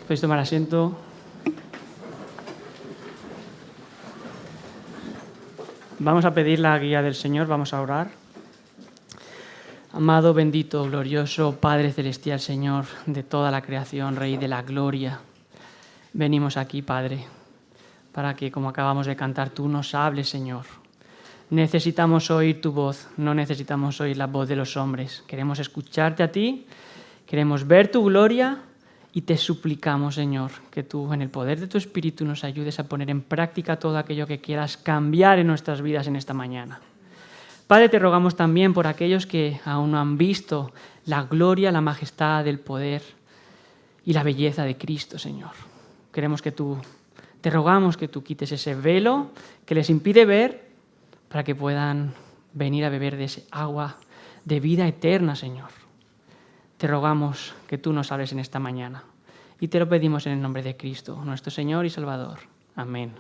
Podéis tomar asiento. Vamos a pedir la guía del Señor, vamos a orar. Amado, bendito, glorioso Padre Celestial, Señor de toda la creación, Rey de la gloria, venimos aquí, Padre, para que, como acabamos de cantar, tú nos hables, Señor. Necesitamos oír tu voz, no necesitamos oír la voz de los hombres. Queremos escucharte a ti, queremos ver tu gloria y te suplicamos, Señor, que tú, en el poder de tu Espíritu, nos ayudes a poner en práctica todo aquello que quieras cambiar en nuestras vidas en esta mañana. Padre, te rogamos también por aquellos que aún no han visto la gloria, la majestad, el poder y la belleza de Cristo, Señor. Te rogamos que tú quites ese velo que les impide ver para que puedan venir a beber de ese agua de vida eterna, Señor. Te rogamos que tú nos hables en esta mañana y te lo pedimos en el nombre de Cristo, nuestro Señor y Salvador. Amén.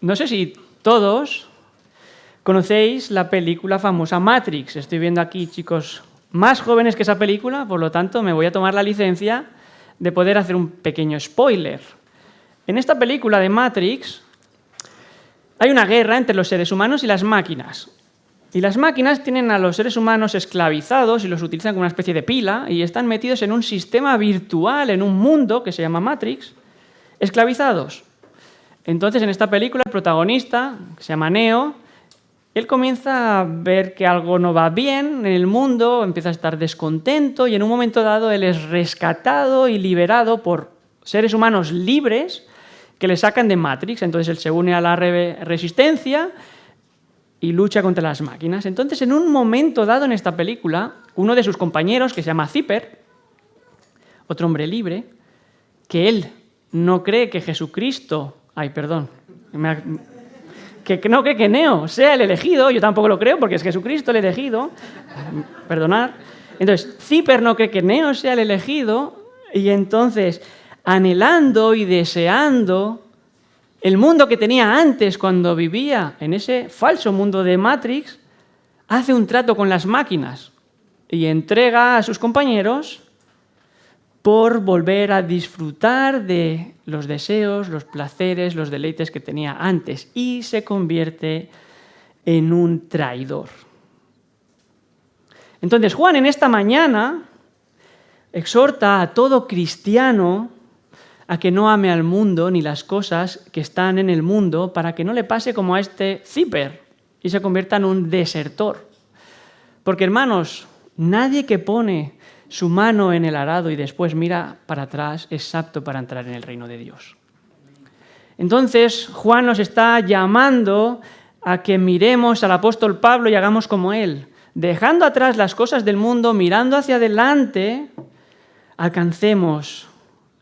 No sé si todos conocéis la película famosa Matrix. Estoy viendo aquí chicos más jóvenes que esa película, por lo tanto me voy a tomar la licencia de poder hacer un pequeño spoiler. En esta película de Matrix hay una guerra entre los seres humanos y las máquinas. Y las máquinas tienen a los seres humanos esclavizados y los utilizan como una especie de pila y están metidos en un sistema virtual, en un mundo que se llama Matrix, esclavizados. Entonces, en esta película, el protagonista, que se llama Neo, él comienza a ver que algo no va bien en el mundo, empieza a estar descontento y en un momento dado él es rescatado y liberado por seres humanos libres que le sacan de Matrix. Entonces él se une a la resistencia y lucha contra las máquinas. Entonces, en un momento dado en esta película, uno de sus compañeros, que se llama Zipper, otro hombre libre, que él no cree que Jesucristo... que no cree que Neo sea el elegido, yo tampoco lo creo porque es Jesucristo el elegido, perdonad. Entonces, Zipper no cree que Neo sea el elegido y entonces, anhelando y deseando el mundo que tenía antes cuando vivía en ese falso mundo de Matrix, hace un trato con las máquinas y entrega a sus compañeros por volver a disfrutar de los deseos, los placeres, los deleites que tenía antes y se convierte en un traidor. Entonces, Juan en esta mañana exhorta a todo cristiano a que no ame al mundo ni las cosas que están en el mundo para que no le pase como a este Zipper y se convierta en un desertor. Porque, hermanos, nadie que pone su mano en el arado y después mira para atrás es apto para entrar en el reino de Dios. Entonces, Juan nos está llamando a que miremos al apóstol Pablo y hagamos como él. Dejando atrás las cosas del mundo, mirando hacia adelante, alcancemos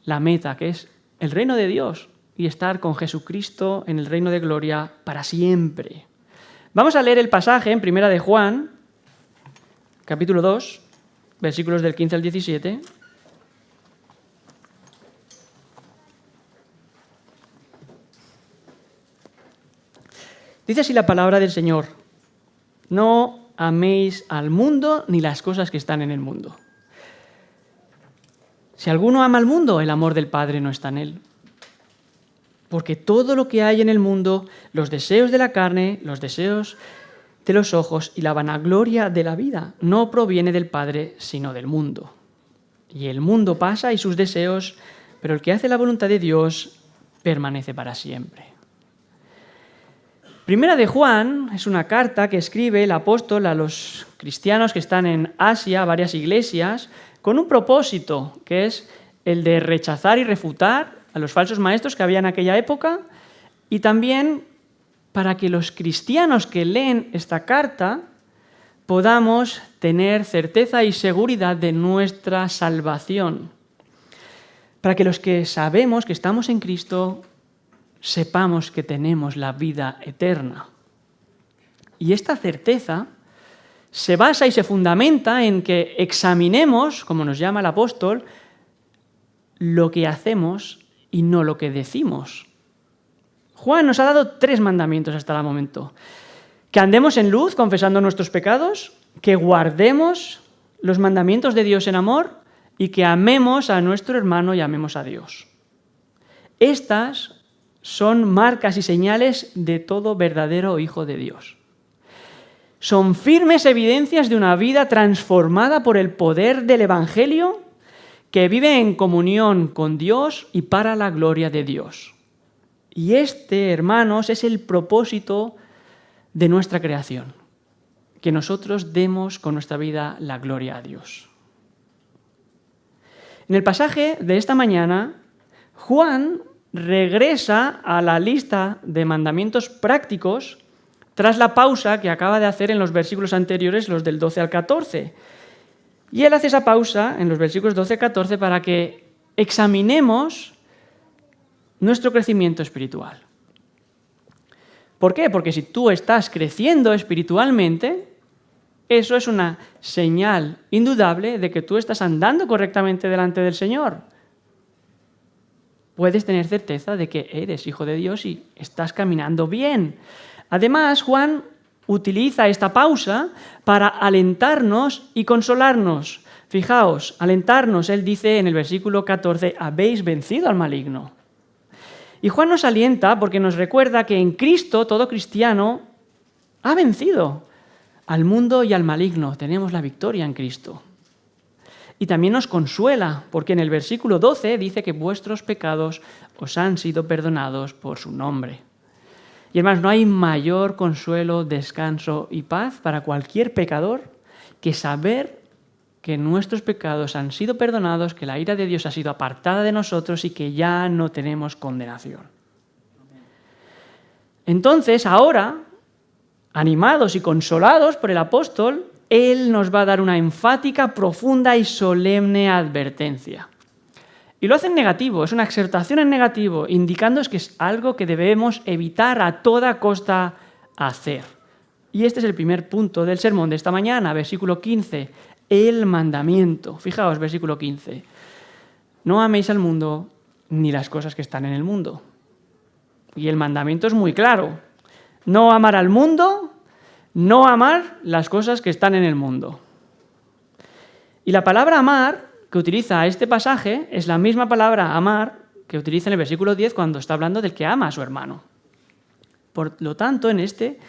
la meta, que es el reino de Dios y estar con Jesucristo en el reino de gloria para siempre. Vamos a leer el pasaje en 1 de Juan, capítulo 2, versículos del 15 al 17. Dice así la palabra del Señor: no améis al mundo ni las cosas que están en el mundo. Si alguno ama al mundo, el amor del Padre no está en él. Porque todo lo que hay en el mundo, los deseos de la carne, los deseos de los ojos y la vanagloria de la vida, no proviene del Padre, sino del mundo. Y el mundo pasa y sus deseos, pero el que hace la voluntad de Dios permanece para siempre. Primera de Juan es una carta que escribe el apóstol a los cristianos que están en Asia, varias iglesias, con un propósito, que es el de rechazar y refutar a los falsos maestros que había en aquella época y también para que los cristianos que leen esta carta podamos tener certeza y seguridad de nuestra salvación. Para que los que sabemos que estamos en Cristo sepamos que tenemos la vida eterna. Y esta certeza se basa y se fundamenta en que examinemos, como nos llama el apóstol, lo que hacemos y no lo que decimos. Juan nos ha dado 3 mandamientos hasta el momento. Que andemos en luz confesando nuestros pecados, que guardemos los mandamientos de Dios en amor y que amemos a nuestro hermano y amemos a Dios. Estas son marcas y señales de todo verdadero hijo de Dios. Son firmes evidencias de una vida transformada por el poder del Evangelio que vive en comunión con Dios y para la gloria de Dios. Y este, hermanos, es el propósito de nuestra creación, que nosotros demos con nuestra vida la gloria a Dios. En el pasaje de esta mañana, Juan regresa a la lista de mandamientos prácticos tras la pausa que acaba de hacer en los versículos anteriores, los del 12 al 14. Y él hace esa pausa en los versículos 12 al 14 para que examinemos nuestro crecimiento espiritual. ¿Por qué? Porque si tú estás creciendo espiritualmente, eso es una señal indudable de que tú estás andando correctamente delante del Señor. Puedes tener certeza de que eres hijo de Dios y estás caminando bien. Además, Juan utiliza esta pausa para alentarnos y consolarnos. Fijaos, alentarnos, él dice en el versículo 14, habéis vencido al maligno. Y Juan nos alienta porque nos recuerda que en Cristo todo cristiano ha vencido al mundo y al maligno. Tenemos la victoria en Cristo. Y también nos consuela porque en el versículo 12 dice que vuestros pecados os han sido perdonados por su nombre. Y además no hay mayor consuelo, descanso y paz para cualquier pecador que saber que nuestros pecados han sido perdonados, que la ira de Dios ha sido apartada de nosotros y que ya no tenemos condenación. Entonces, ahora, animados y consolados por el apóstol, él nos va a dar una enfática, profunda y solemne advertencia. Y lo hace en negativo, es una exhortación en negativo, indicándonos que es algo que debemos evitar a toda costa hacer. Y este es el primer punto del sermón de esta mañana, versículo 15. El mandamiento. Fijaos, versículo 15. No améis al mundo ni las cosas que están en el mundo. Y el mandamiento es muy claro. No amar al mundo, no amar las cosas que están en el mundo. Y la palabra amar que utiliza este pasaje es la misma palabra amar que utiliza en el versículo 10 cuando está hablando del que ama a su hermano. Por lo tanto, en este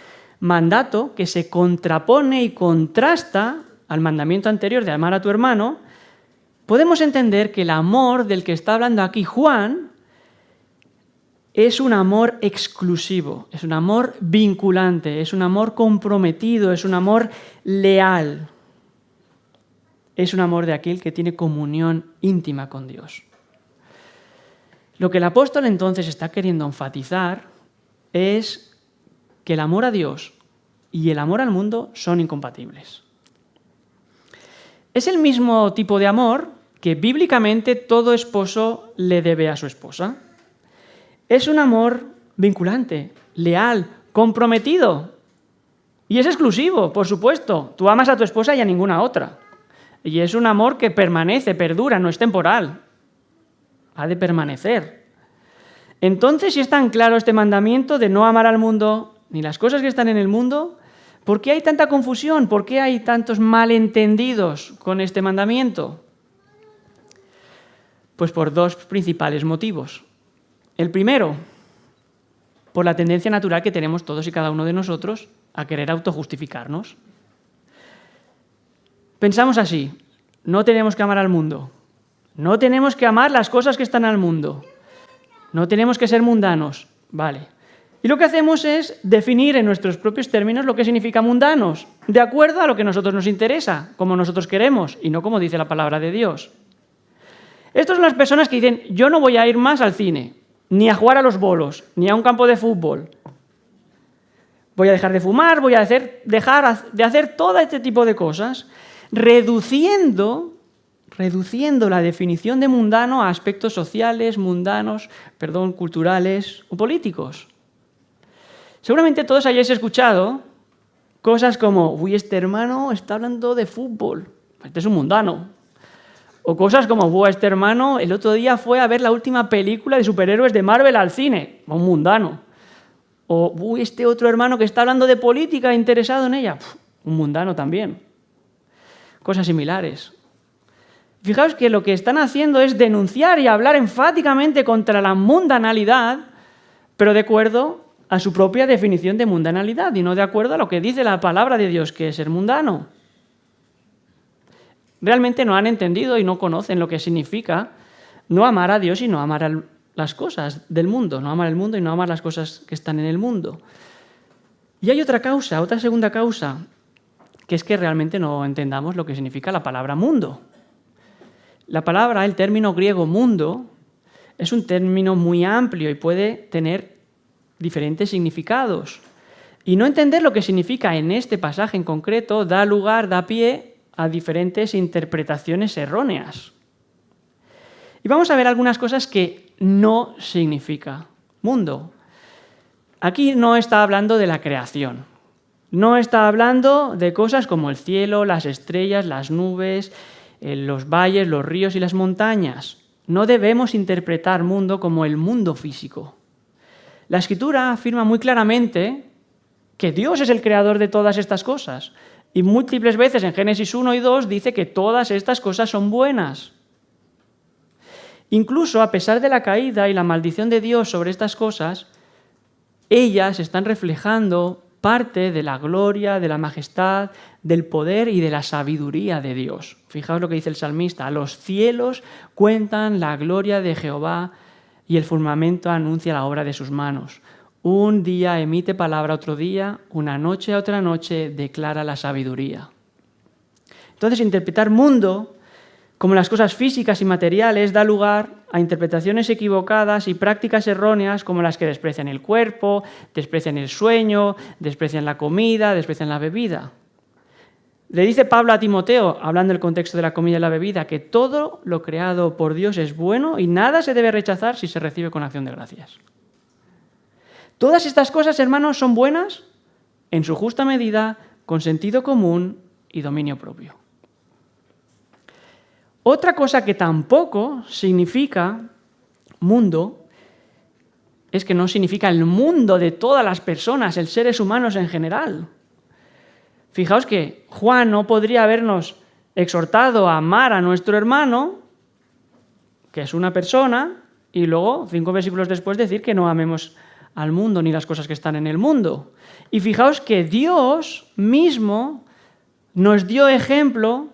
mandato que se contrapone y contrasta al mandamiento anterior de amar a tu hermano, podemos entender que el amor del que está hablando aquí Juan es un amor exclusivo, es un amor vinculante, es un amor comprometido, es un amor leal. Es un amor de aquel que tiene comunión íntima con Dios. Lo que el apóstol entonces está queriendo enfatizar es que el amor a Dios y el amor al mundo son incompatibles. Es el mismo tipo de amor que bíblicamente todo esposo le debe a su esposa. Es un amor vinculante, leal, comprometido. Y es exclusivo, por supuesto. Tú amas a tu esposa y a ninguna otra. Y es un amor que permanece, perdura, no es temporal. Ha de permanecer. Entonces, si es tan claro este mandamiento de no amar al mundo ni las cosas que están en el mundo, ¿por qué hay tanta confusión? ¿Por qué hay tantos malentendidos con este mandamiento? Pues por dos principales motivos. El primero, por la tendencia natural que tenemos todos y cada uno de nosotros a querer autojustificarnos. Pensamos así, no tenemos que amar al mundo, no tenemos que amar las cosas que están al mundo, no tenemos que ser mundanos, vale. Y lo que hacemos es definir en nuestros propios términos lo que significa mundanos, de acuerdo a lo que a nosotros nos interesa, como nosotros queremos, y no como dice la palabra de Dios. Estas son las personas que dicen, yo no voy a ir más al cine, ni a jugar a los bolos, ni a un campo de fútbol. Voy a dejar de fumar, voy a dejar de hacer todo este tipo de cosas, reduciendo la definición de mundano a aspectos sociales, culturales o políticos. Seguramente todos hayáis escuchado cosas como, uy, este hermano está hablando de fútbol, este es un mundano. O cosas como, uy, este hermano el otro día fue a ver la última película de superhéroes de Marvel al cine, un mundano. O, uy, este otro hermano que está hablando de política, interesado en ella, un mundano también. Cosas similares. Fijaos que lo que están haciendo es denunciar y hablar enfáticamente contra la mundanalidad, pero de acuerdo a su propia definición de mundanalidad y no de acuerdo a lo que dice la palabra de Dios, que es ser mundano. Realmente no han entendido y no conocen lo que significa no amar a Dios y no amar las cosas del mundo, no amar el mundo y no amar las cosas que están en el mundo. Y hay otra causa, otra segunda causa, que es que realmente no entendamos lo que significa la palabra mundo. La palabra, el término griego mundo, es un término muy amplio y puede tener diferentes significados. Y no entender lo que significa en este pasaje en concreto da pie a diferentes interpretaciones erróneas. Y vamos a ver algunas cosas que no significa mundo. Aquí no está hablando de la creación. No está hablando de cosas como el cielo, las estrellas, las nubes, los valles, los ríos y las montañas. No debemos interpretar mundo como el mundo físico. La Escritura afirma muy claramente que Dios es el creador de todas estas cosas. Y múltiples veces en Génesis 1 y 2 dice que todas estas cosas son buenas. Incluso a pesar de la caída y la maldición de Dios sobre estas cosas, ellas están reflejando parte de la gloria, de la majestad, del poder y de la sabiduría de Dios. Fijaos lo que dice el salmista: los cielos cuentan la gloria de Jehová y el firmamento anuncia la obra de sus manos. Un día emite palabra a otro día, una noche a otra noche declara la sabiduría. Entonces, interpretar mundo como las cosas físicas y materiales da lugar a interpretaciones equivocadas y prácticas erróneas como las que desprecian el cuerpo, desprecian el sueño, desprecian la comida, desprecian la bebida. Le dice Pablo a Timoteo, hablando del contexto de la comida y la bebida, que todo lo creado por Dios es bueno y nada se debe rechazar si se recibe con acción de gracias. Todas estas cosas, hermanos, son buenas en su justa medida, con sentido común y dominio propio. Otra cosa que tampoco significa mundo es que no significa el mundo de todas las personas, el seres humanos en general. Fijaos que Juan no podría habernos exhortado a amar a nuestro hermano, que es una persona, y luego, 5 versículos después, decir que no amemos al mundo ni las cosas que están en el mundo. Y fijaos que Dios mismo nos dio ejemplo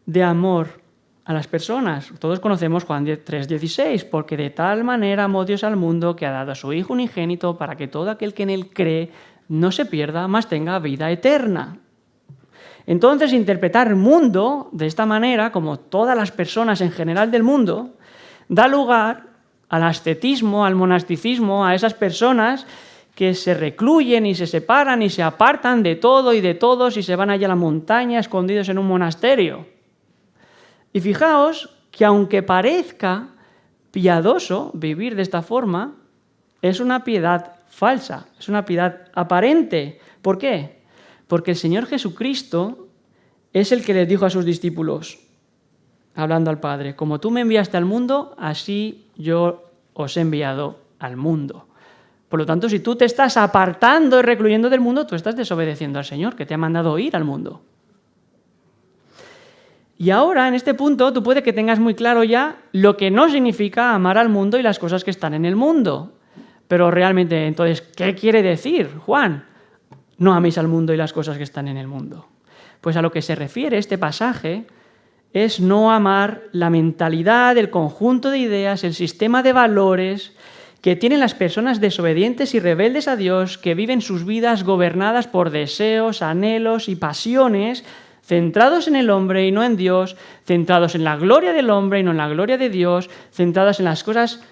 de amor a las personas. Todos conocemos Juan 3:16, porque de tal manera amó Dios al mundo que ha dado a su Hijo unigénito para que todo aquel que en él cree no se pierda, mas tenga vida eterna. Entonces, interpretar mundo de esta manera, como todas las personas en general del mundo, da lugar al ascetismo, al monasticismo, a esas personas que se recluyen y se separan y se apartan de todo y de todos y se van allá a la montaña escondidos en un monasterio. Y fijaos que aunque parezca piadoso vivir de esta forma, es una piedad falsa, es una piedad aparente. ¿Por qué? Porque el Señor Jesucristo es el que les dijo a sus discípulos, hablando al Padre: como tú me enviaste al mundo, así yo os he enviado al mundo. Por lo tanto, si tú te estás apartando y recluyendo del mundo, tú estás desobedeciendo al Señor, que te ha mandado ir al mundo. Y ahora, en este punto, tú puede que tengas muy claro ya lo que no significa amar al mundo y las cosas que están en el mundo. Pero realmente, entonces, ¿qué quiere decir, Juan? No améis al mundo y las cosas que están en el mundo. Pues a lo que se refiere este pasaje es no amar la mentalidad, el conjunto de ideas, el sistema de valores que tienen las personas desobedientes y rebeldes a Dios, que viven sus vidas gobernadas por deseos, anhelos y pasiones, centrados en el hombre y no en Dios, centrados en la gloria del hombre y no en la gloria de Dios, centrados en las cosas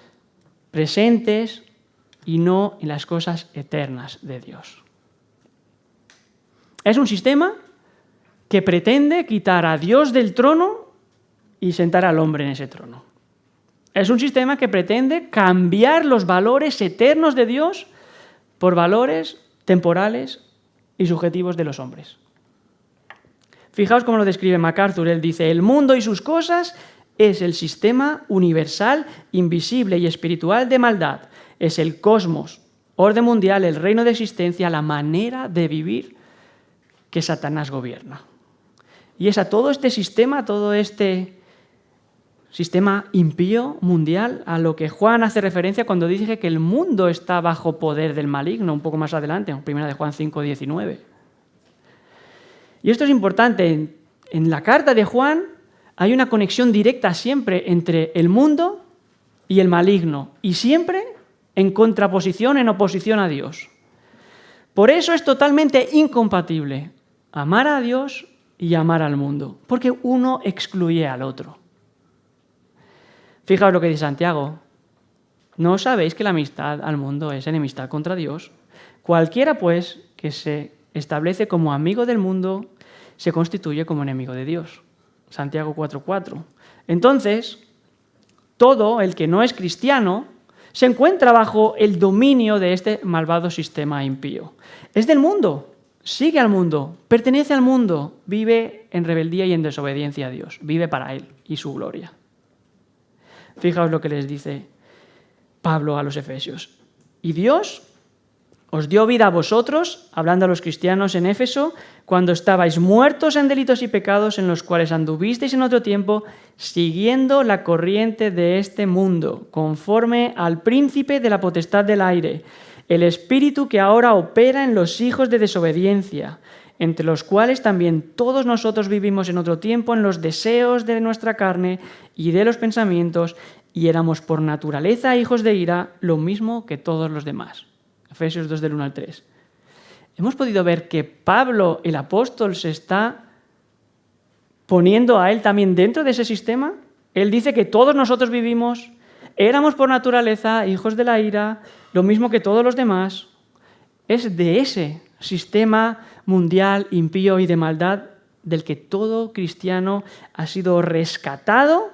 presentes y no en las cosas eternas de Dios. Es un sistema que pretende quitar a Dios del trono y sentar al hombre en ese trono. Es un sistema que pretende cambiar los valores eternos de Dios por valores temporales y subjetivos de los hombres. Fijaos cómo lo describe MacArthur. Él dice: el mundo y sus cosas es el sistema universal, invisible y espiritual de maldad. Es el cosmos, orden mundial, el reino de existencia, la manera de vivir que Satanás gobierna. Y es a todo este sistema, a todo este sistema impío mundial a lo que Juan hace referencia cuando dice que el mundo está bajo poder del maligno, un poco más adelante, en 1 de Juan 5:19. Y esto es importante. En la carta de Juan hay una conexión directa siempre entre el mundo y el maligno, y siempre en contraposición, en oposición a Dios. Por eso es totalmente incompatible amar a Dios y amar al mundo, porque uno excluye al otro. Fijaos lo que dice Santiago. ¿No sabéis que la amistad al mundo es enemistad contra Dios? Cualquiera, pues, que se establece como amigo del mundo, se constituye como enemigo de Dios. Santiago 4:4. Entonces, todo el que no es cristiano se encuentra bajo el dominio de este malvado sistema impío. Es del mundo, sigue al mundo, pertenece al mundo, vive en rebeldía y en desobediencia a Dios, vive para Él y su gloria. Fijaos lo que les dice Pablo a los Efesios. Y Dios os dio vida a vosotros, hablando a los cristianos en Éfeso, cuando estabais muertos en delitos y pecados en los cuales anduvisteis en otro tiempo, siguiendo la corriente de este mundo, conforme al príncipe de la potestad del aire, el espíritu que ahora opera en los hijos de desobediencia, entre los cuales también todos nosotros vivimos en otro tiempo en los deseos de nuestra carne y de los pensamientos, y éramos por naturaleza hijos de ira, lo mismo que todos los demás. Efesios 2 del 1 al 3. Hemos podido ver que Pablo, el apóstol, se está poniendo a él también dentro de ese sistema. Él dice que todos nosotros vivimos, éramos por naturaleza hijos de la ira, lo mismo que todos los demás. Es de ese sistema mundial, impío y de maldad del que todo cristiano ha sido rescatado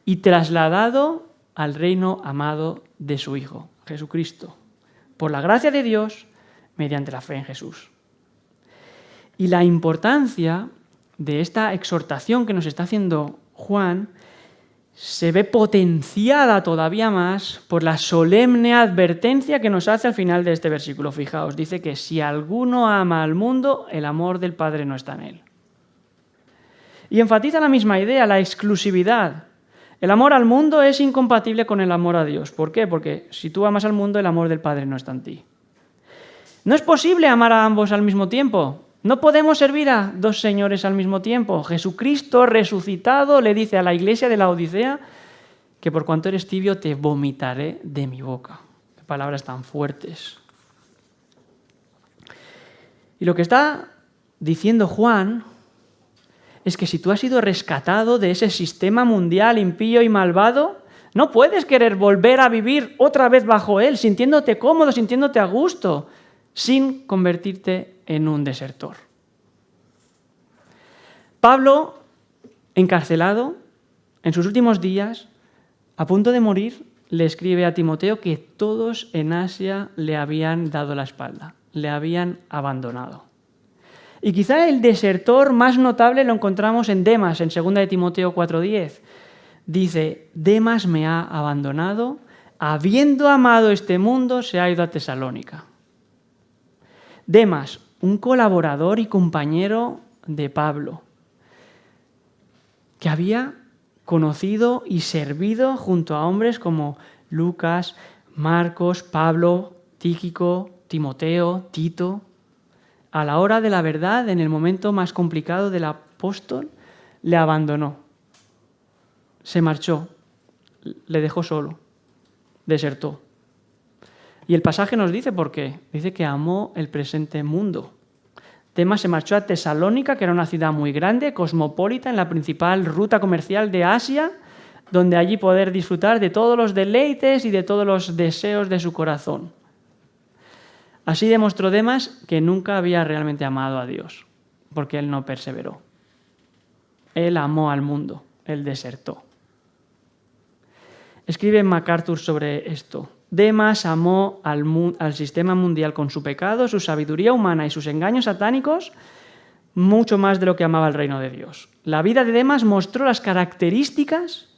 y trasladado al reino amado de su Hijo, Jesucristo, por la gracia de Dios, mediante la fe en Jesús. Y la importancia de esta exhortación que nos está haciendo Juan se ve potenciada todavía más por la solemne advertencia que nos hace al final de este versículo. Fijaos, dice que si alguno ama al mundo, el amor del Padre no está en él. Y enfatiza la misma idea, la exclusividad. El amor al mundo es incompatible con el amor a Dios. ¿Por qué? Porque si tú amas al mundo, el amor del Padre no está en ti. No es posible amar a ambos al mismo tiempo. No podemos servir a dos señores al mismo tiempo. Jesucristo resucitado le dice a la iglesia de la Odisea que por cuanto eres tibio te vomitaré de mi boca. Qué palabras tan fuertes. Y lo que está diciendo Juan es que si tú has sido rescatado de ese sistema mundial impío y malvado, no puedes querer volver a vivir otra vez bajo él, sintiéndote cómodo, sintiéndote a gusto, sin convertirte en un desertor. Pablo, encarcelado, en sus últimos días, a punto de morir, le escribe a Timoteo que todos en Asia le habían dado la espalda, le habían abandonado. Y quizá el desertor más notable lo encontramos en Demas, en 2 de Timoteo 4:10. Dice, Demas me ha abandonado, habiendo amado este mundo, se ha ido a Tesalónica. Demas, un colaborador y compañero de Pablo, que había conocido y servido junto a hombres como Lucas, Marcos, Pablo, Tíquico, Timoteo, Tito. A la hora de la verdad, en el momento más complicado del apóstol, le abandonó. Se marchó, le dejó solo, desertó. Y el pasaje nos dice por qué. Dice que amó el presente mundo. Demas se marchó a Tesalónica, que era una ciudad muy grande, cosmopolita, en la principal ruta comercial de Asia, donde allí poder disfrutar de todos los deleites y de todos los deseos de su corazón. Así demostró Demas que nunca había realmente amado a Dios, porque él no perseveró. Él amó al mundo, él desertó. Escribe MacArthur sobre esto. Demas amó al sistema mundial con su pecado, su sabiduría humana y sus engaños satánicos mucho más de lo que amaba el reino de Dios. La vida de Demas mostró las características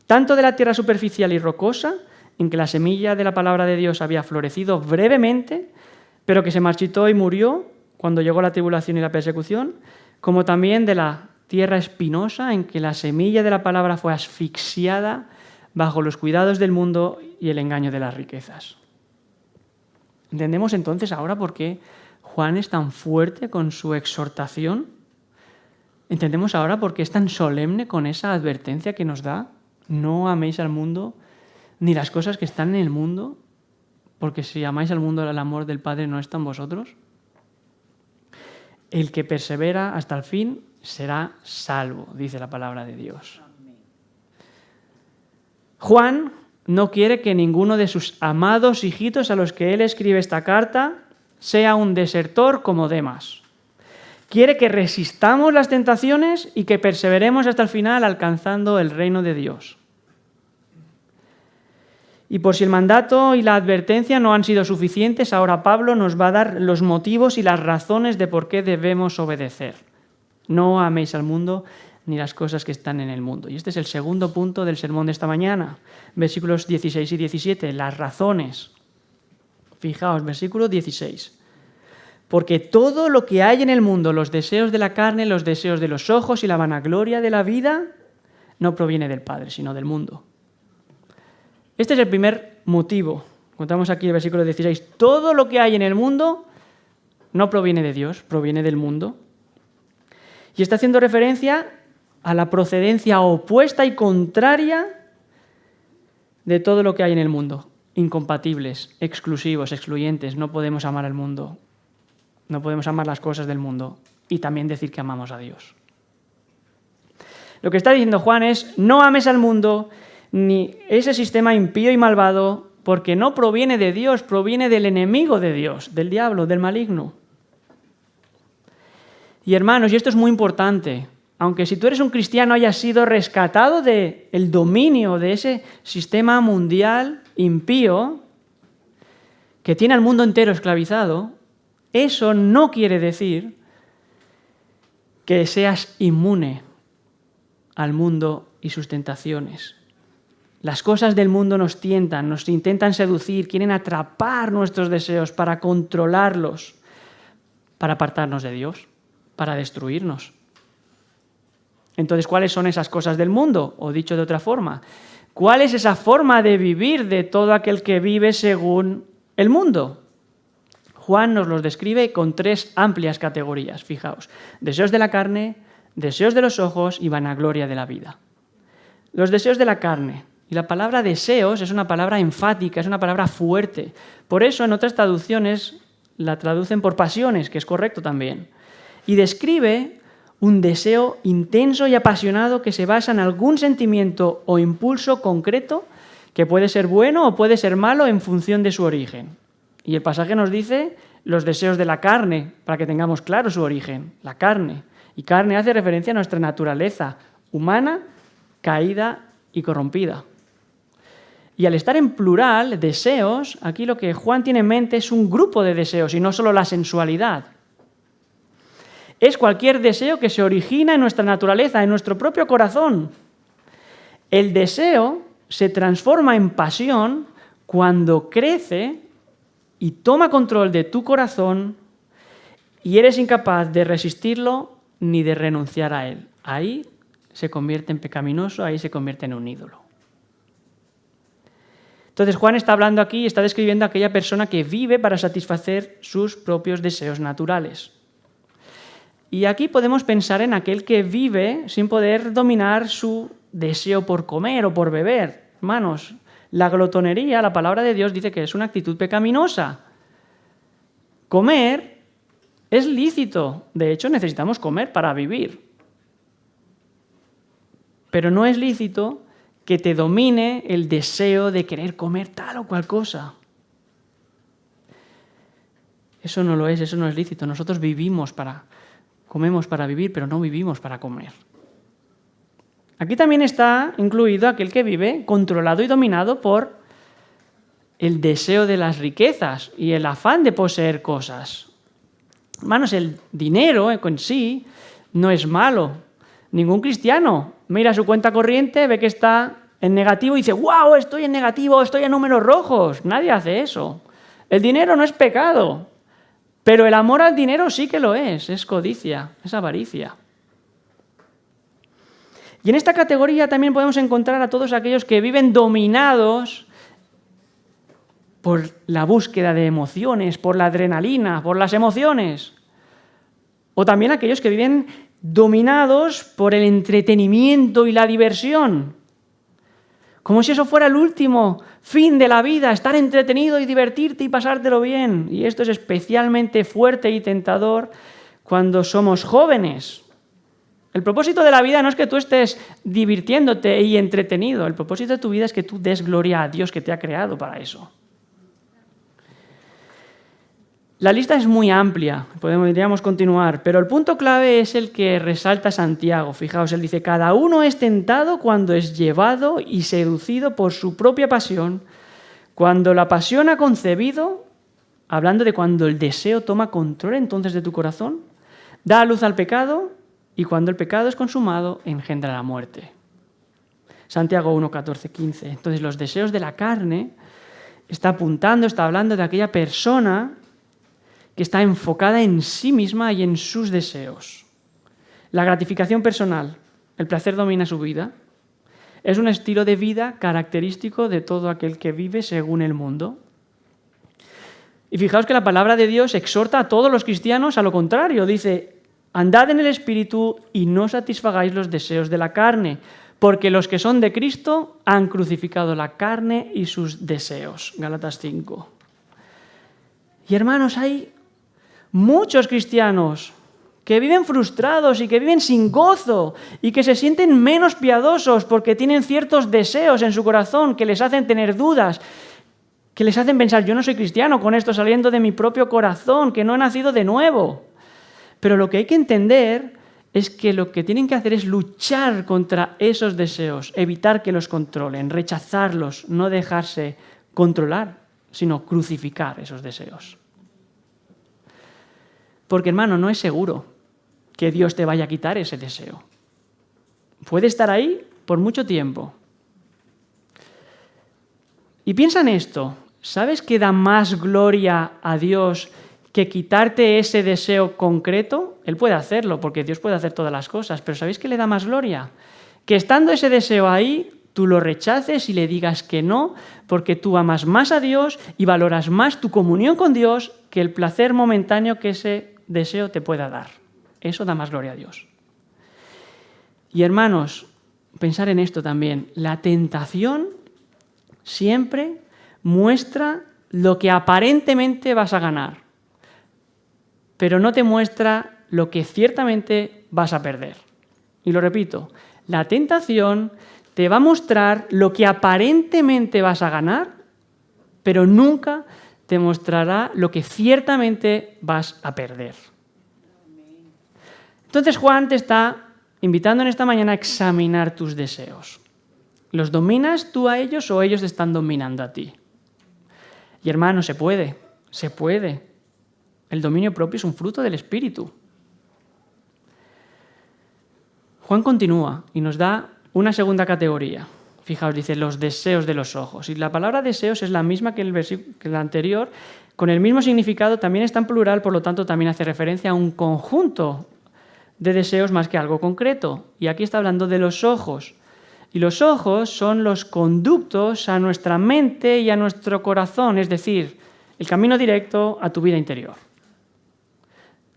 tanto de la tierra superficial y rocosa, en que la semilla de la palabra de Dios había florecido brevemente, pero que se marchitó y murió cuando llegó la tribulación y la persecución, como también de la tierra espinosa en que la semilla de la palabra fue asfixiada bajo los cuidados del mundo y el engaño de las riquezas. ¿Entendemos entonces ahora por qué Juan es tan fuerte con su exhortación? ¿Entendemos ahora por qué es tan solemne con esa advertencia que nos da? No améis al mundo ni las cosas que están en el mundo, porque si amáis al mundo, el amor del Padre no está en vosotros. El que persevera hasta el fin será salvo, dice la palabra de Dios. Juan no quiere que ninguno de sus amados hijitos a los que él escribe esta carta sea un desertor como Demas. Quiere que resistamos las tentaciones y que perseveremos hasta el final alcanzando el reino de Dios. Y por si el mandato y la advertencia no han sido suficientes, ahora Pablo nos va a dar los motivos y las razones de por qué debemos obedecer. No améis al mundo ni las cosas que están en el mundo. Y este es el segundo punto del sermón de esta mañana. Versículos 16 y 17, las razones. Fijaos, versículo 16. Porque todo lo que hay en el mundo, los deseos de la carne, los deseos de los ojos y la vanagloria de la vida, no proviene del Padre, sino del mundo. Este es el primer motivo. Contamos aquí el versículo 16. Todo lo que hay en el mundo no proviene de Dios, proviene del mundo. Y está haciendo referencia a la procedencia opuesta y contraria de todo lo que hay en el mundo. Incompatibles, exclusivos, excluyentes. No podemos amar al mundo. No podemos amar las cosas del mundo y también decir que amamos a Dios. Lo que está diciendo Juan es: no ames al mundo ni ese sistema impío y malvado, porque no proviene de Dios, proviene del enemigo de Dios, del diablo, del maligno. Y hermanos, y esto es muy importante, aunque si tú eres un cristiano hayas sido rescatado del dominio de ese sistema mundial impío que tiene al mundo entero esclavizado, eso no quiere decir que seas inmune al mundo y sus tentaciones. Las cosas del mundo nos tientan, nos intentan seducir, quieren atrapar nuestros deseos para controlarlos, para apartarnos de Dios, para destruirnos. Entonces, ¿cuáles son esas cosas del mundo? O dicho de otra forma, ¿cuál es esa forma de vivir de todo aquel que vive según el mundo? Juan nos los describe con 3 amplias categorías, fijaos. Deseos de la carne, deseos de los ojos y vanagloria de la vida. Los deseos de la carne. Y la palabra deseos es una palabra enfática, es una palabra fuerte. Por eso en otras traducciones la traducen por pasiones, que es correcto también. Y describe un deseo intenso y apasionado que se basa en algún sentimiento o impulso concreto que puede ser bueno o puede ser malo en función de su origen. Y el pasaje nos dice los deseos de la carne, para que tengamos claro su origen, la carne. Y carne hace referencia a nuestra naturaleza humana, caída y corrompida. Y al estar en plural, deseos, aquí lo que Juan tiene en mente es un grupo de deseos y no solo la sensualidad. Es cualquier deseo que se origina en nuestra naturaleza, en nuestro propio corazón. El deseo se transforma en pasión cuando crece y toma control de tu corazón y eres incapaz de resistirlo ni de renunciar a él. Ahí se convierte en pecaminoso, ahí se convierte en un ídolo. Entonces Juan está hablando aquí, está describiendo a aquella persona que vive para satisfacer sus propios deseos naturales. Y aquí podemos pensar en aquel que vive sin poder dominar su deseo por comer o por beber. Hermanos, la glotonería, la palabra de Dios dice que es una actitud pecaminosa. Comer es lícito. De hecho, necesitamos comer para vivir. Pero no es lícito que te domine el deseo de querer comer tal o cual cosa. Eso no lo es, eso no es lícito. Nosotros comemos para vivir, pero no vivimos para comer. Aquí también está incluido aquel que vive controlado y dominado por el deseo de las riquezas y el afán de poseer cosas. Hermanos, el dinero en sí no es malo. Ningún cristiano mira su cuenta corriente, ve que está en negativo y dice: ¡wow! Estoy en negativo, estoy en números rojos. Nadie hace eso. El dinero no es pecado, pero el amor al dinero sí que lo es codicia, es avaricia. Y en esta categoría también podemos encontrar a todos aquellos que viven dominados por la búsqueda de emociones, por la adrenalina, por las emociones. O también aquellos que viven dominados por el entretenimiento y la diversión. Como si eso fuera el último fin de la vida, estar entretenido y divertirte y pasártelo bien. Y esto es especialmente fuerte y tentador cuando somos jóvenes. El propósito de la vida no es que tú estés divirtiéndote y entretenido. El propósito de tu vida es que tú des gloria a Dios que te ha creado para eso. La lista es muy amplia, podríamos continuar, pero el punto clave es el que resalta Santiago. Fijaos, él dice, cada uno es tentado cuando es llevado y seducido por su propia pasión, cuando la pasión ha concebido, hablando de cuando el deseo toma control entonces de tu corazón, da a luz al pecado y cuando el pecado es consumado engendra la muerte. Santiago 1, 14, 15. Entonces los deseos de la carne está hablando de aquella persona que está enfocada en sí misma y en sus deseos. La gratificación personal, el placer domina su vida. Es un estilo de vida característico de todo aquel que vive según el mundo. Y fijaos que la palabra de Dios exhorta a todos los cristianos a lo contrario. Dice, andad en el Espíritu y no satisfagáis los deseos de la carne, porque los que son de Cristo han crucificado la carne y sus deseos. Gálatas 5. Y hermanos, hay muchos cristianos que viven frustrados y que viven sin gozo y que se sienten menos piadosos porque tienen ciertos deseos en su corazón que les hacen tener dudas, que les hacen pensar, yo no soy cristiano con esto saliendo de mi propio corazón, que no he nacido de nuevo. Pero lo que hay que entender es que lo que tienen que hacer es luchar contra esos deseos, evitar que los controlen, rechazarlos, no dejarse controlar, sino crucificar esos deseos. Porque, hermano, no es seguro que Dios te vaya a quitar ese deseo. Puede estar ahí por mucho tiempo. Y piensa en esto. ¿Sabes que da más gloria a Dios que quitarte ese deseo concreto? Él puede hacerlo, porque Dios puede hacer todas las cosas. Pero ¿sabéis qué le da más gloria? Que estando ese deseo ahí, tú lo rechaces y le digas que no, porque tú amas más a Dios y valoras más tu comunión con Dios que el placer momentáneo que ese deseo te pueda dar. Eso da más gloria a Dios. Y hermanos, pensar en esto también. La tentación siempre muestra lo que aparentemente vas a ganar, pero no te muestra lo que ciertamente vas a perder. Y lo repito, la tentación te va a mostrar lo que aparentemente vas a ganar, pero nunca te mostrará lo que ciertamente vas a perder. Entonces Juan te está invitando en esta mañana a examinar tus deseos. ¿Los dominas tú a ellos o ellos te están dominando a ti? Y hermano, se puede. El dominio propio es un fruto del Espíritu. Juan continúa y nos da una segunda categoría. Fijaos, dice los deseos de los ojos. Y la palabra deseos es la misma que el anterior, con el mismo significado, también está en plural, por lo tanto también hace referencia a un conjunto de deseos más que algo concreto. Y aquí está hablando de los ojos. Y los ojos son los conductos a nuestra mente y a nuestro corazón, es decir, el camino directo a tu vida interior.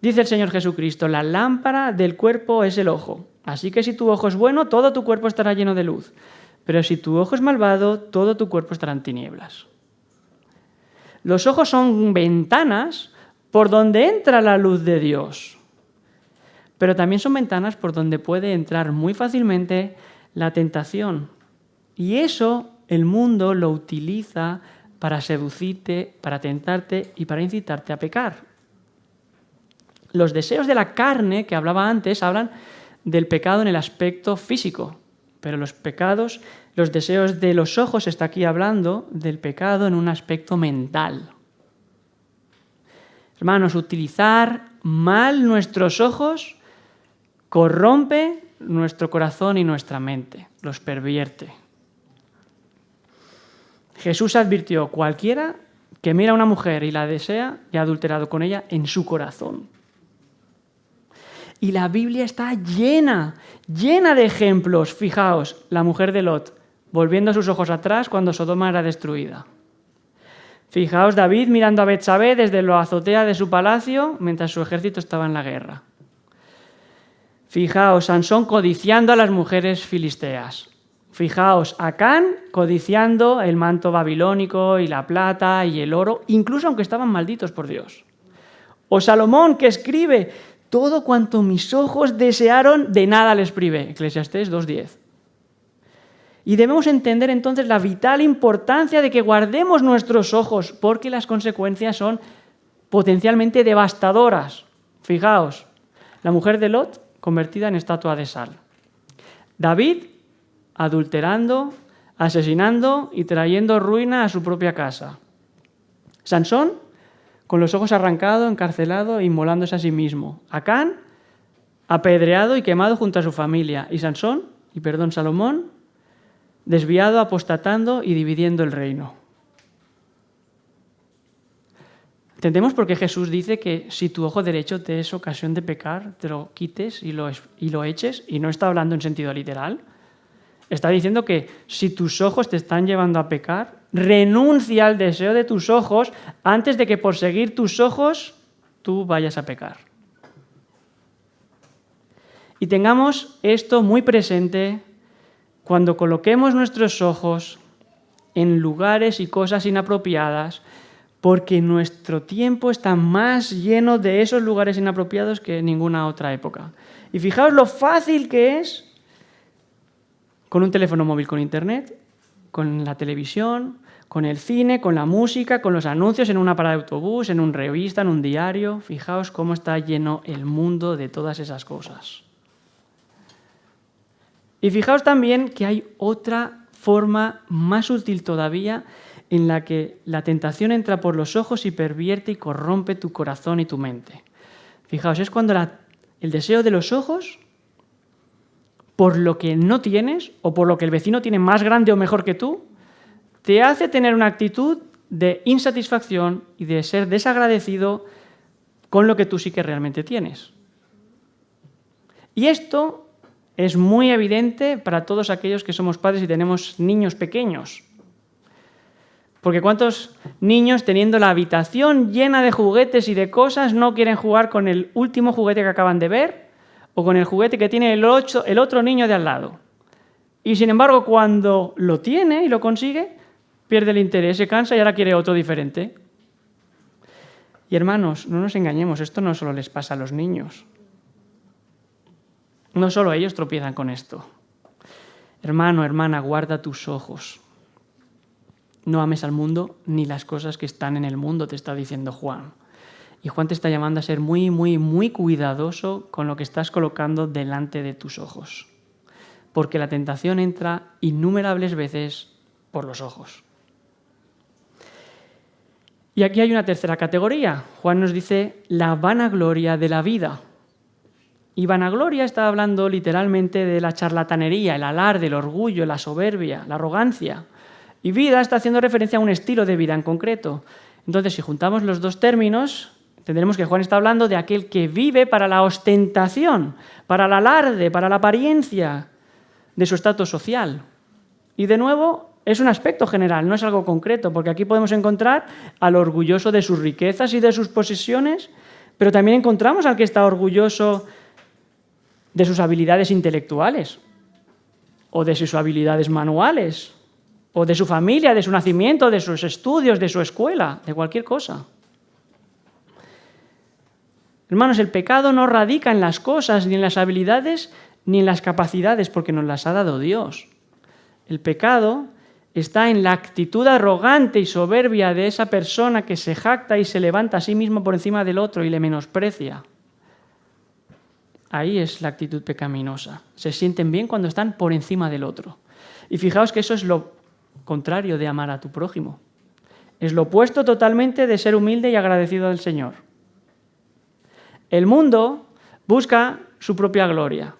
Dice el Señor Jesucristo, la lámpara del cuerpo es el ojo. Así que si tu ojo es bueno, todo tu cuerpo estará lleno de luz. Pero si tu ojo es malvado, todo tu cuerpo estará en tinieblas. Los ojos son ventanas por donde entra la luz de Dios. Pero también son ventanas por donde puede entrar muy fácilmente la tentación. Y eso el mundo lo utiliza para seducirte, para tentarte y para incitarte a pecar. Los deseos de la carne, que hablaba antes, hablan del pecado en el aspecto físico. Pero los deseos de los ojos, está aquí hablando del pecado en un aspecto mental. Hermanos, utilizar mal nuestros ojos corrompe nuestro corazón y nuestra mente, los pervierte. Jesús advirtió, cualquiera que mira a una mujer y la desea, ya ha adulterado con ella en su corazón. Y la Biblia está llena de ejemplos. Fijaos, la mujer de Lot, volviendo sus ojos atrás cuando Sodoma era destruida. Fijaos, David mirando a Betsabé desde la azotea de su palacio mientras su ejército estaba en la guerra. Fijaos, Sansón codiciando a las mujeres filisteas. Fijaos, Acán codiciando el manto babilónico y la plata y el oro, incluso aunque estaban malditos por Dios. O Salomón, que escribe: todo cuanto mis ojos desearon, de nada les privé. Eclesiastés 2:10. Y debemos entender entonces la vital importancia de que guardemos nuestros ojos, porque las consecuencias son potencialmente devastadoras. Fijaos, la mujer de Lot convertida en estatua de sal. David adulterando, asesinando y trayendo ruina a su propia casa. Sansón con los ojos arrancados, encarcelado e inmolándose a sí mismo. Acán apedreado y quemado junto a su familia. Y Salomón desviado, apostatando y dividiendo el reino. ¿Entendemos por qué Jesús dice que si tu ojo derecho te es ocasión de pecar, te lo quites y lo eches? Y no está hablando en sentido literal. Está diciendo que si tus ojos te están llevando a pecar, renuncia al deseo de tus ojos antes de que por seguir tus ojos tú vayas a pecar. Y tengamos esto muy presente cuando coloquemos nuestros ojos en lugares y cosas inapropiadas, porque nuestro tiempo está más lleno de esos lugares inapropiados que en ninguna otra época. Y fijaos lo fácil que es con un teléfono móvil con internet, con la televisión, con el cine, con la música, con los anuncios en una parada de autobús, en una revista, en un diario. Fijaos cómo está lleno el mundo de todas esas cosas. Y fijaos también que hay otra forma más sutil todavía en la que la tentación entra por los ojos y pervierte y corrompe tu corazón y tu mente. Fijaos, es cuando el deseo de los ojos, por lo que no tienes o por lo que el vecino tiene más grande o mejor que tú, te hace tener una actitud de insatisfacción y de ser desagradecido con lo que tú sí que realmente tienes. Y esto es muy evidente para todos aquellos que somos padres y tenemos niños pequeños. Porque ¿cuántos niños, teniendo la habitación llena de juguetes y de cosas, no quieren jugar con el último juguete que acaban de ver o con el juguete que tiene el otro niño de al lado? Y sin embargo, cuando lo tiene y lo consigue, pierde el interés, se cansa y ahora quiere otro diferente. Y hermanos, no nos engañemos, esto no solo les pasa a los niños. No solo ellos tropiezan con esto. Hermano, hermana, guarda tus ojos. No ames al mundo ni las cosas que están en el mundo, te está diciendo Juan. Y Juan te está llamando a ser muy, muy, muy cuidadoso con lo que estás colocando delante de tus ojos. Porque la tentación entra innumerables veces por los ojos. Y aquí hay una tercera categoría. Juan nos dice la vanagloria de la vida. Y vanagloria está hablando literalmente de la charlatanería, el alarde, el orgullo, la soberbia, la arrogancia. Y vida está haciendo referencia a un estilo de vida en concreto. Entonces, si juntamos los dos términos, tendremos que Juan está hablando de aquel que vive para la ostentación, para el alarde, para la apariencia de su estatus social. Y de nuevo, es un aspecto general, no es algo concreto, porque aquí podemos encontrar al orgulloso de sus riquezas y de sus posesiones, pero también encontramos al que está orgulloso de sus habilidades intelectuales, o de sus habilidades manuales, o de su familia, de su nacimiento, de sus estudios, de su escuela, de cualquier cosa. Hermanos, el pecado no radica en las cosas, ni en las habilidades, ni en las capacidades, porque nos las ha dado Dios. El pecado está en la actitud arrogante y soberbia de esa persona que se jacta y se levanta a sí mismo por encima del otro y le menosprecia. Ahí es la actitud pecaminosa. Se sienten bien cuando están por encima del otro. Y fijaos que eso es lo contrario de amar a tu prójimo. Es lo opuesto totalmente de ser humilde y agradecido del Señor. El mundo busca su propia gloria.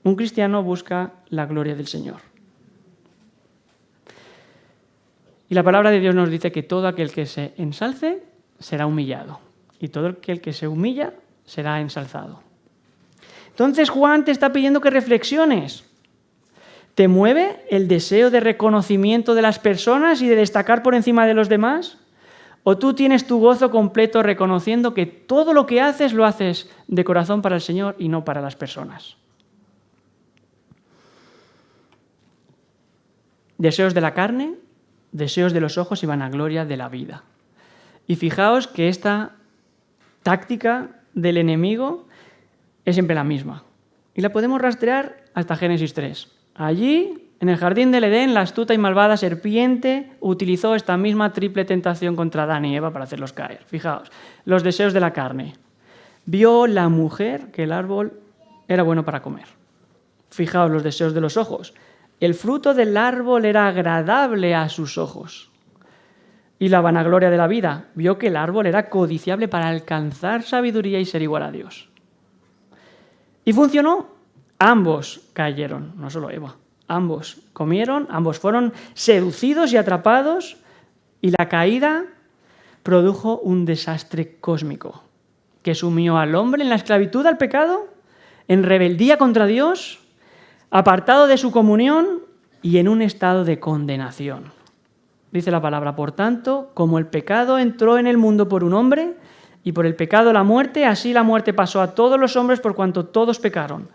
Un cristiano busca la gloria del Señor. Y la palabra de Dios nos dice que todo aquel que se ensalce será humillado. Y todo aquel que se humilla será ensalzado. Entonces Juan te está pidiendo que reflexiones. ¿Te mueve el deseo de reconocimiento de las personas y de destacar por encima de los demás? ¿O tú tienes tu gozo completo reconociendo que todo lo que haces lo haces de corazón para el Señor y no para las personas? Deseos de la carne, deseos de los ojos y vanagloria de la vida. Y fijaos que esta táctica del enemigo es siempre la misma. Y la podemos rastrear hasta Génesis 3. Allí, en el jardín del Edén, la astuta y malvada serpiente utilizó esta misma triple tentación contra Adán y Eva para hacerlos caer. Fijaos, los deseos de la carne. Vio la mujer que el árbol era bueno para comer. Fijaos, los deseos de los ojos. El fruto del árbol era agradable a sus ojos. Y la vanagloria de la vida. Vio que el árbol era codiciable para alcanzar sabiduría y ser igual a Dios. Y funcionó. Ambos cayeron, no solo Eva. Ambos comieron, ambos fueron seducidos y atrapados, y la caída produjo un desastre cósmico que sumió al hombre en la esclavitud al pecado, en rebeldía contra Dios, apartado de su comunión y en un estado de condenación. Dice la palabra, por tanto, como el pecado entró en el mundo por un hombre, y por el pecado la muerte, así la muerte pasó a todos los hombres por cuanto todos pecaron.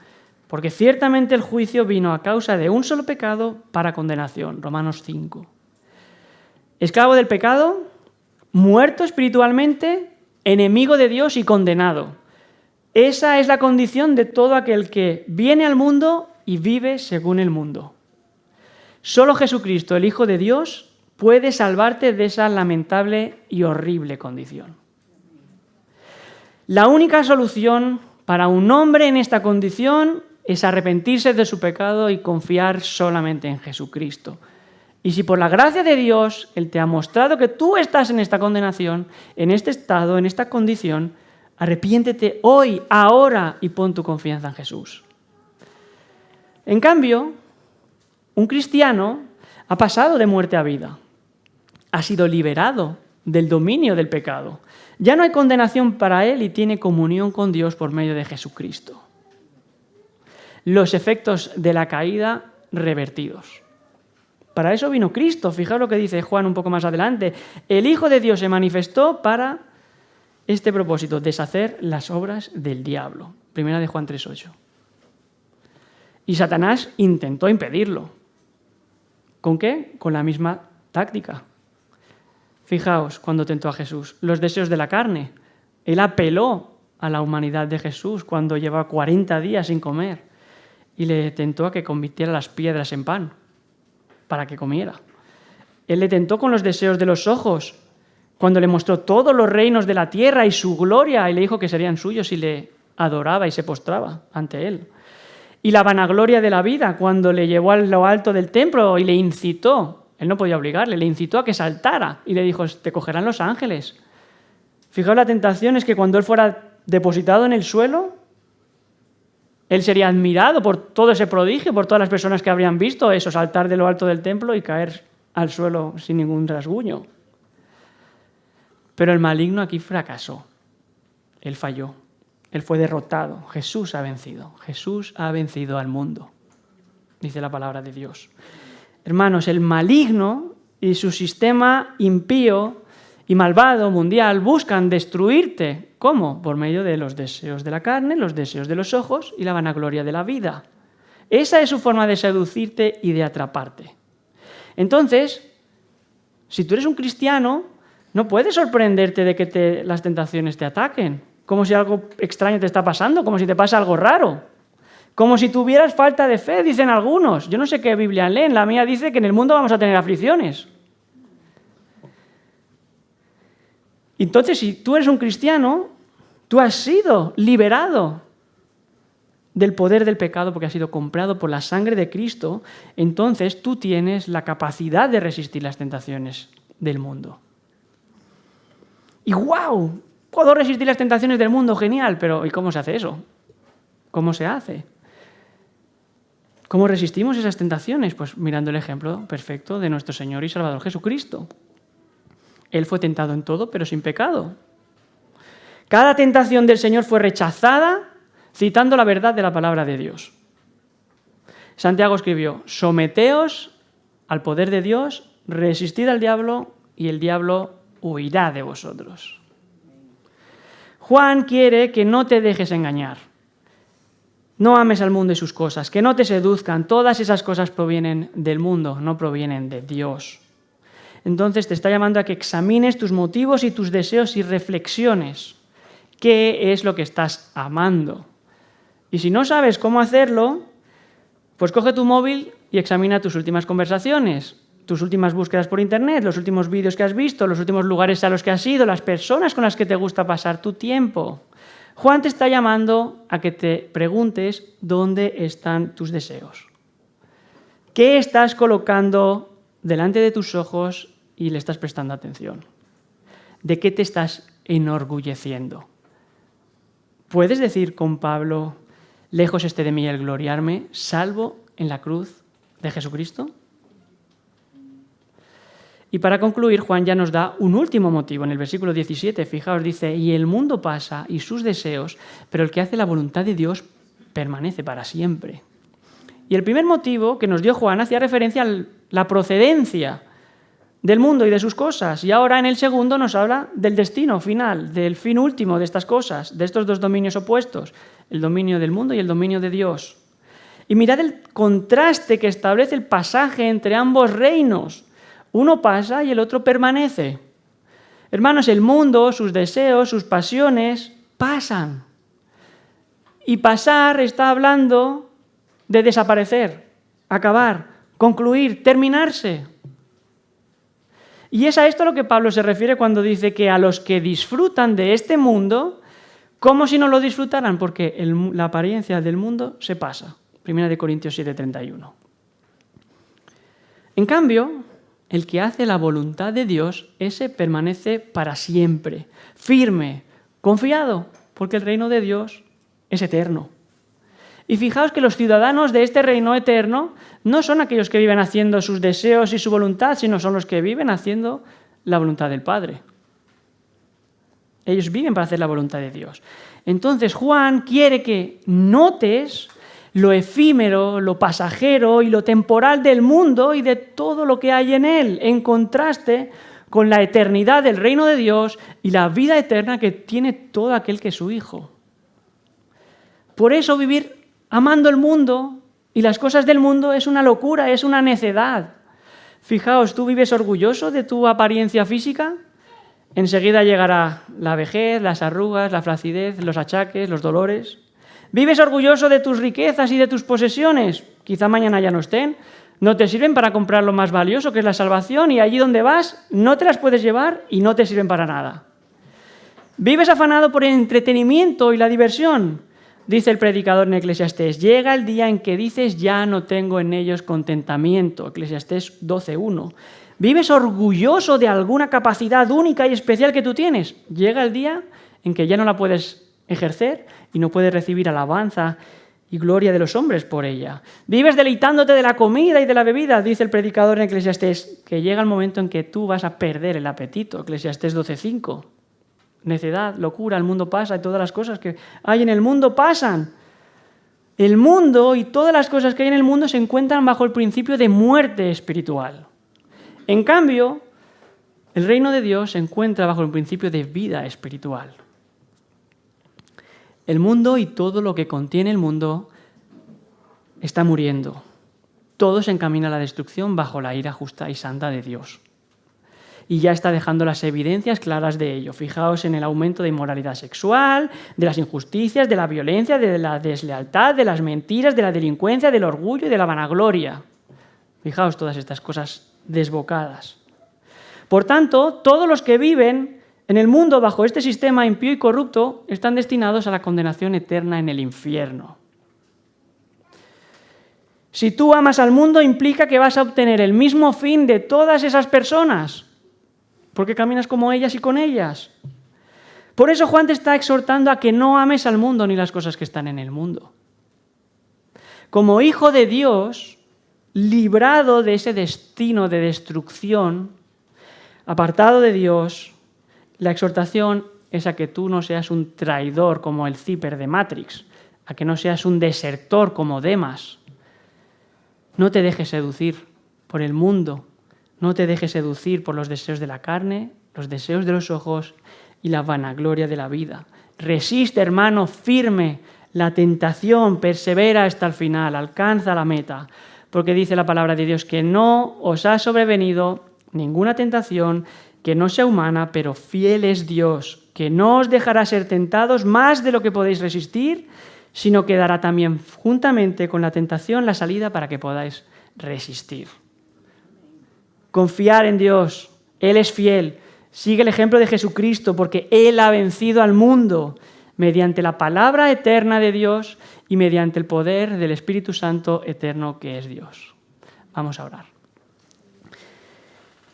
Porque ciertamente el juicio vino a causa de un solo pecado para condenación. Romanos 5. Esclavo del pecado, muerto espiritualmente, enemigo de Dios y condenado. Esa es la condición de todo aquel que viene al mundo y vive según el mundo. Solo Jesucristo, el Hijo de Dios, puede salvarte de esa lamentable y horrible condición. La única solución para un hombre en esta condición es arrepentirse de su pecado y confiar solamente en Jesucristo. Y si por la gracia de Dios Él te ha mostrado que tú estás en esta condenación, en este estado, en esta condición, arrepiéntete hoy, ahora, y pon tu confianza en Jesús. En cambio, un cristiano ha pasado de muerte a vida. Ha sido liberado del dominio del pecado. Ya no hay condenación para él y tiene comunión con Dios por medio de Jesucristo. Los efectos de la caída revertidos. Para eso vino Cristo. Fijaos lo que dice Juan un poco más adelante. El Hijo de Dios se manifestó para este propósito, deshacer las obras del diablo. Primera de Juan 3:8. Y Satanás intentó impedirlo. ¿Con qué? Con la misma táctica. Fijaos cuando tentó a Jesús. Los deseos de la carne. Él apeló a la humanidad de Jesús cuando llevaba 40 días sin comer y le tentó a que convirtiera las piedras en pan para que comiera. Él le tentó con los deseos de los ojos cuando le mostró todos los reinos de la tierra y su gloria y le dijo que serían suyos si le adoraba y se postraba ante él. Y la vanagloria de la vida cuando le llevó a lo alto del templo y le incitó. Él no podía obligarle, le incitó a que saltara y le dijo, te cogerán los ángeles. Fijaos, la tentación es que cuando él fuera depositado en el suelo, él sería admirado por todo ese prodigio, por todas las personas que habrían visto eso, saltar de lo alto del templo y caer al suelo sin ningún rasguño. Pero el maligno aquí fracasó. Él falló. Él fue derrotado. Jesús ha vencido. Jesús ha vencido al mundo, dice la palabra de Dios. Hermanos, el maligno y su sistema impío y malvado mundial buscan destruirte. ¿Cómo? Por medio de los deseos de la carne, los deseos de los ojos y la vanagloria de la vida. Esa es su forma de seducirte y de atraparte. Entonces, si tú eres un cristiano, no puedes sorprenderte de que las tentaciones te ataquen, como si algo extraño te está pasando, como si te pasa algo raro. Como si tuvieras falta de fe, dicen algunos. Yo no sé qué Biblia leen, la mía dice que en el mundo vamos a tener aflicciones. Entonces, si tú eres un cristiano, tú has sido liberado del poder del pecado porque has sido comprado por la sangre de Cristo, entonces tú tienes la capacidad de resistir las tentaciones del mundo. Y ¡guau! Puedo resistir las tentaciones del mundo, genial, pero ¿y cómo se hace eso? ¿Cómo se hace? ¿Cómo resistimos esas tentaciones? Pues mirando el ejemplo perfecto de nuestro Señor y Salvador Jesucristo. Él fue tentado en todo, pero sin pecado. Cada tentación del Señor fue rechazada, citando la verdad de la palabra de Dios. Santiago escribió: someteos al poder de Dios, resistid al diablo y el diablo huirá de vosotros. Juan quiere que no te dejes engañar. No ames al mundo y sus cosas, que no te seduzcan. Todas esas cosas provienen del mundo, no provienen de Dios. Entonces te está llamando a que examines tus motivos y tus deseos y reflexiones. ¿Qué es lo que estás amando? Y si no sabes cómo hacerlo, pues coge tu móvil y examina tus últimas conversaciones, tus últimas búsquedas por internet, los últimos vídeos que has visto, los últimos lugares a los que has ido, las personas con las que te gusta pasar tu tiempo. Juan te está llamando a que te preguntes dónde están tus deseos. ¿Qué estás colocando delante de tus ojos y le estás prestando atención? ¿De qué te estás enorgulleciendo? ¿Puedes decir con Pablo: lejos esté de mí el gloriarme, salvo en la cruz de Jesucristo? Y para concluir, Juan ya nos da un último motivo. En el versículo 17, fijaos, dice: y el mundo pasa y sus deseos, pero el que hace la voluntad de Dios permanece para siempre. Y el primer motivo que nos dio Juan hacía referencia a la procedencia del mundo y de sus cosas. Y ahora en el segundo nos habla del destino final, del fin último de estas cosas, de estos dos dominios opuestos, el dominio del mundo y el dominio de Dios. Y mirad el contraste que establece el pasaje entre ambos reinos. Uno pasa y el otro permanece. Hermanos, el mundo, sus deseos, sus pasiones, pasan. Y pasar está hablando de desaparecer, acabar, concluir, terminarse. Y es a esto a lo que Pablo se refiere cuando dice que a los que disfrutan de este mundo, como si no lo disfrutaran, porque la apariencia del mundo se pasa. 1 Corintios 7:31. En cambio, el que hace la voluntad de Dios, ese permanece para siempre, firme, confiado, porque el reino de Dios es eterno. Y fijaos que los ciudadanos de este reino eterno no son aquellos que viven haciendo sus deseos y su voluntad, sino son los que viven haciendo la voluntad del Padre. Ellos viven para hacer la voluntad de Dios. Entonces Juan quiere que notes lo efímero, lo pasajero y lo temporal del mundo y de todo lo que hay en él, en contraste con la eternidad del reino de Dios y la vida eterna que tiene todo aquel que es su hijo. Por eso vivir amando el mundo y las cosas del mundo es una locura, es una necedad. Fijaos, ¿tú vives orgulloso de tu apariencia física? Enseguida llegará la vejez, las arrugas, la flacidez, los achaques, los dolores. ¿Vives orgulloso de tus riquezas y de tus posesiones? Quizá mañana ya no estén. No te sirven para comprar lo más valioso, que es la salvación, y allí donde vas no te las puedes llevar y no te sirven para nada. ¿Vives afanado por el entretenimiento y la diversión? Dice el predicador en Eclesiastés: llega el día en que dices ya no tengo en ellos contentamiento. Eclesiastés 12:1. ¿Vives orgulloso de alguna capacidad única y especial que tú tienes? Llega el día en que ya no la puedes ejercer y no puedes recibir alabanza y gloria de los hombres por ella. ¿Vives deleitándote de la comida y de la bebida? Dice el predicador en Eclesiastés que llega el momento en que tú vas a perder el apetito. Eclesiastés 12:5. Necedad, locura, el mundo pasa y todas las cosas que hay en el mundo pasan. El mundo y todas las cosas que hay en el mundo se encuentran bajo el principio de muerte espiritual. En cambio, el reino de Dios se encuentra bajo el principio de vida espiritual. El mundo y todo lo que contiene el mundo está muriendo. Todo se encamina a la destrucción bajo la ira justa y santa de Dios. Y ya está dejando las evidencias claras de ello. Fijaos en el aumento de inmoralidad sexual, de las injusticias, de la violencia, de la deslealtad, de las mentiras, de la delincuencia, del orgullo y de la vanagloria. Fijaos todas estas cosas desbocadas. Por tanto, todos los que viven en el mundo bajo este sistema impío y corrupto están destinados a la condenación eterna en el infierno. Si tú amas al mundo, implica que vas a obtener el mismo fin de todas esas personas, porque caminas como ellas y con ellas. Por eso Juan te está exhortando a que no ames al mundo ni las cosas que están en el mundo. Como hijo de Dios, librado de ese destino de destrucción, apartado de Dios, la exhortación es a que tú no seas un traidor como el Zipper de Matrix, a que no seas un desertor como Demas. No te dejes seducir por el mundo, no te dejes seducir por los deseos de la carne, los deseos de los ojos y la vanagloria de la vida. Resiste, hermano, firme la tentación, persevera hasta el final, alcanza la meta, porque dice la palabra de Dios que no os ha sobrevenido ninguna tentación que no sea humana, pero fiel es Dios, que no os dejará ser tentados más de lo que podéis resistir, sino que dará también juntamente con la tentación la salida para que podáis resistir. Confiar en Dios, Él es fiel. Sigue el ejemplo de Jesucristo porque Él ha vencido al mundo mediante la palabra eterna de Dios y mediante el poder del Espíritu Santo eterno que es Dios. Vamos a orar.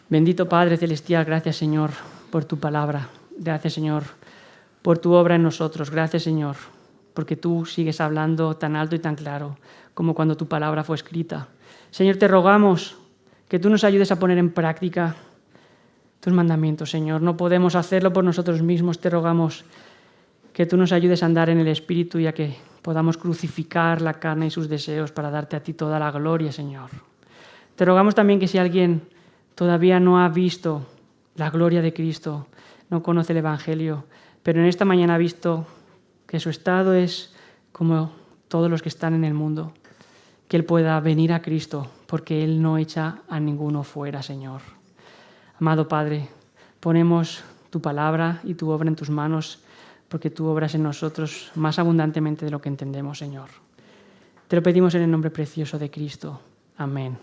Bendito Padre Celestial, gracias Señor por tu palabra. Gracias Señor por tu obra en nosotros. Gracias Señor porque tú sigues hablando tan alto y tan claro como cuando tu palabra fue escrita. Señor, te rogamos que tú nos ayudes a poner en práctica tus mandamientos, Señor. No podemos hacerlo por nosotros mismos. Te rogamos que tú nos ayudes a andar en el Espíritu y a que podamos crucificar la carne y sus deseos para darte a ti toda la gloria, Señor. Te rogamos también que si alguien todavía no ha visto la gloria de Cristo, no conoce el Evangelio, pero en esta mañana ha visto que su estado es como todos los que están en el mundo, que Él pueda venir a Cristo, porque Él no echa a ninguno fuera, Señor. Amado Padre, ponemos tu palabra y tu obra en tus manos, porque tú obras en nosotros más abundantemente de lo que entendemos, Señor. Te lo pedimos en el nombre precioso de Cristo. Amén.